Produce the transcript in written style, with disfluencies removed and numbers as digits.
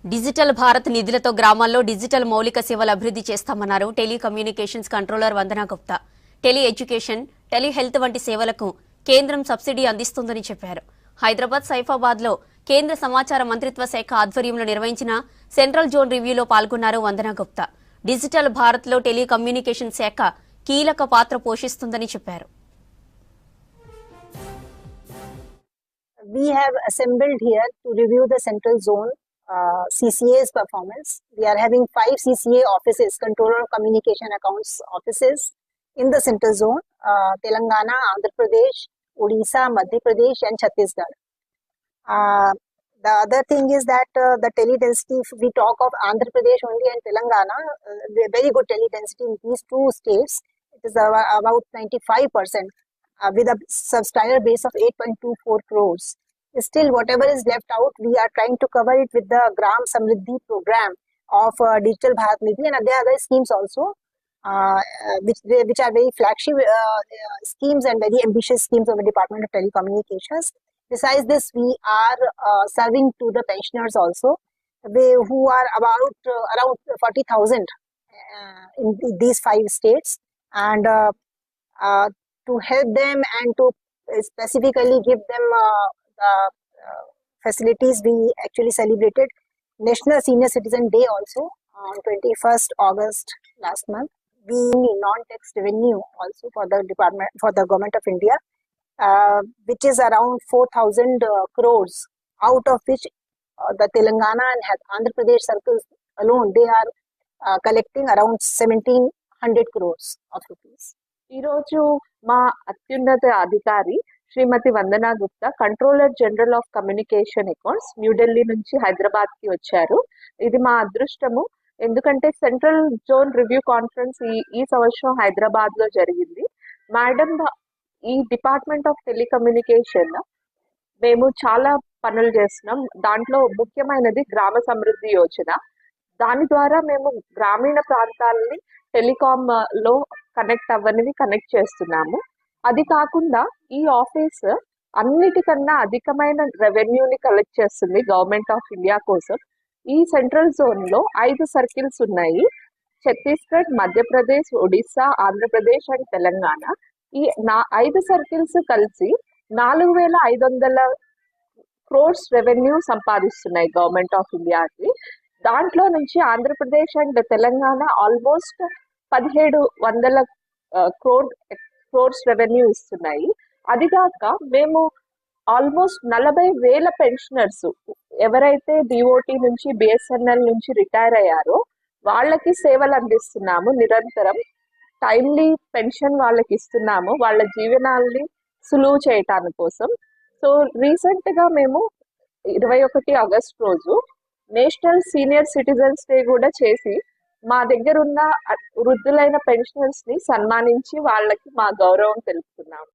Digital Bharat నిధులతో గ్రామాల్లో digital మౌలిక సేవలు అభివృద్ధి చేస్తామన్నారు telecommunications controller Vandana Gupta. Tele education, tele health వంటి సేవలకు కేంద్రం సబ్సిడీ అందిస్తుందని చెప్పారు. హైదరాబాద్ సైఫాబాద్ లో కేంద్ర సమాచార మంత్రిత్వ శాఖ ఆధ్వర్యంలో నిర్వహించిన సెంట్రల్ జోన్ రివ్యూలో పాల్గొన్నారు వందనా గుప్తా. డిజిటల్ భారత్ లో టెలికమ్యూనికేషన్ శాఖ కీలక పాత్ర పోషిస్తుందని చెప్పారు. We have assembled here to review the central zone CCA's performance. We are having 5 CCA offices, Controller of Communication Accounts offices in the central zone, Telangana, Andhra Pradesh, Odisha, Madhya Pradesh and Chhattisgarh. The other thing is that the tele-density, if we talk of Andhra Pradesh only and Telangana, very good tele-density in these two states. It is about 95%. With a subscriber base of 8.24 crores. Still, whatever is left out, we are trying to cover it with the Gram Samriddhi program of Digital Bharat Nidhi, and there are other schemes also, which are very flagship schemes and very ambitious schemes of the Department of Telecommunications. Besides this, we are serving to the pensioners also, who are around 40,000 in these 5 states, and to help them and to specifically give them the facilities, we actually celebrated National Senior Citizen Day also on 21st August last month. Being non-tax revenue also for the government of India, which is around 4,000 crores, out of which the Telangana and Andhra Pradesh circles alone, they are collecting around 1,700 crores of rupees. ఈరోజు మా అత్యున్నత అధికారి Shrimati Vandana Gupta, controller general of communication accounts, New Delhi నుంచి హైదరాబాద్ కి వచ్చారు. ఇది మా అదృష్టము, ఎందుకంటే సెంట్రల్ జోన్ రివ్యూ కాన్ఫరెన్స్ ఈ సంవత్సరం హైదరాబాద్ లో జరిగింది. మేడం, ఈ డిపార్ట్మెంట్ ఆఫ్ టెలికమ్యూనికేషన్ మేము చాలా పనులు చేస్తున్నాం. దాంట్లో ముఖ్యమైనది గ్రామ సమృద్ధి యోజన. దాని ద్వారా మేము గ్రామీణ ప్రాంతాలని టెలికామ్ లో కనెక్ట్ అవ్వనివి కనెక్ట్ చేస్తున్నాము. అది కాకుండా ఈ ఆఫీస్ అన్నిటికన్నా అధికమైన రెవెన్యూని కలెక్ట్ చేస్తుంది గవర్నమెంట్ ఆఫ్ ఇండియా కోసం. ఈ సెంట్రల్ జోన్ లో 5 సర్కిల్స్ ఉన్నాయి: ఛత్తీస్గఢ్, మధ్యప్రదేశ్, ఒడిస్సా, ఆంధ్రప్రదేశ్ అండ్ తెలంగాణ. ఈ 5 సర్కిల్స్ కలిసి 4,500 క్రోర్స్ రెవెన్యూ సంపాదిస్తున్నాయి గవర్నమెంట్ ఆఫ్ ఇండియాకి. దాంట్లో నుంచి Andhra Pradesh and Telangana almost 1,700 crores revenue ఇస్తున్నాయి. అది కాక మేము ఆల్మోస్ట్ 40,000 పెన్షనర్స్ ఎవరైతే డిఓటి నుంచి, బిఎస్ఎన్ఎల్ నుంచి రిటైర్ అయ్యారో వాళ్ళకి సేవలు అందిస్తున్నాము. నిరంతరం టైమ్లీ పెన్షన్ వాళ్ళకి ఇస్తున్నాము, వాళ్ళ జీవనాల్ని సులువు చేయటాని కోసం. సో రీసెంట్ గా మేము 21 ఆగస్ట్ రోజు నేషనల్ సీనియర్ సిటిజన్స్ డే కూడా చేసి మా దగ్గర ఉన్న వృద్ధులైన పెన్షనర్స్ ని సన్మానించి వాళ్ళకి మా గౌరవం తెలుపుతున్నాము.